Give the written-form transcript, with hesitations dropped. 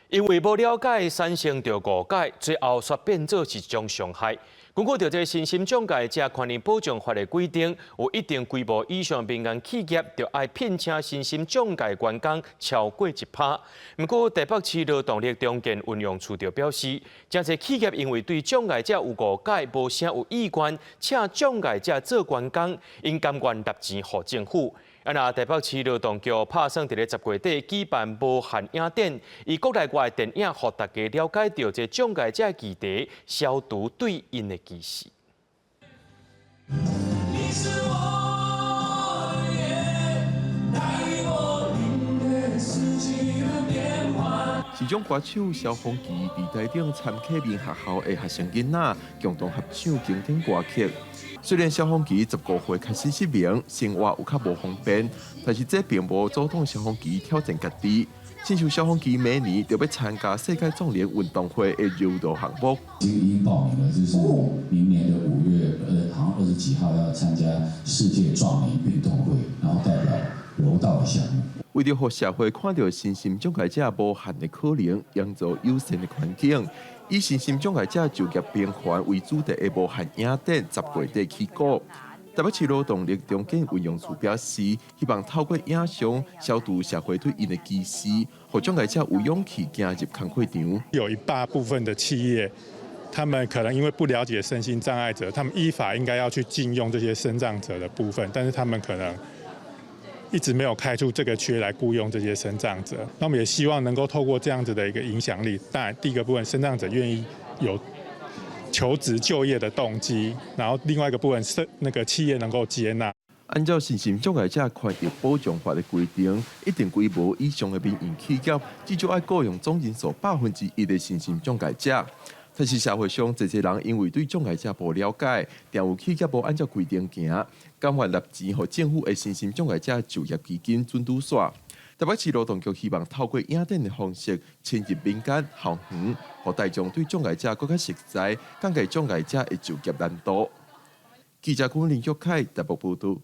因为无了解，产生着误解，最后却变做是一种伤害。根据着这身心障碍者权益保障法的规定，有一定规模以上民间企业就要聘请身心障碍员工超过1%。不过，台北市劳动力中建运用处就表示，真侪企业因为对障碍者有误解，无啥有意愿请障碍者做员工，因甘愿纳钱给政府。台北市劳动局打算伫咧10月底举办无限影展，以国内外电影，互大家了解到这障碍者议题，消除对因的歧视。市长歌手萧煌奇伫台顶参启明学校的学生囡仔共同合唱经典歌曲。虽然萧煌奇15岁开始失明，生活有较无方便，但是这并无阻挡萧煌奇挑战家己。亲像萧煌奇每年就要参加世界壮年运动会的柔道项目。已经报名了，就是明年的5月好像20几号要参加世界壮年运动会，然后代表柔道的项目。为了让社会看到身心障碍者无限的可能，营造友善的环境，以身心障碍者就业平权为主题的无限影展10月底起稿。台北市劳动力中建运用处表示，希望透过影像消除社会对因的歧视，让障碍者有勇气走入工会场。有一大部分的企业，他们可能因为不了解身心障碍者，他们依法应该要去禁用这些身障者的部分，但是他们可能一直没有开出这个缺来雇佣这些身障者。那我们也希望能够透过这样子的一个影响力，当然第一个部分，身障者愿意有求职就业的动机，然后另外一个部分是那个企业能够接纳。按照身心障碍者权益保障法的规定，一定规模以上的民营企业至少要雇佣总人数1%的身心障碍者。但是社会上侪人因为对障碍者无了解，定有企业无按照规定行，甘愿纳钱予政府的身心障碍者就业基金准拄煞。台北市劳动局希望透过影展的方式，深入民间校园，让大众对障碍者更加熟悉，降低障碍者的就业难度。记者林玉凯台北报道。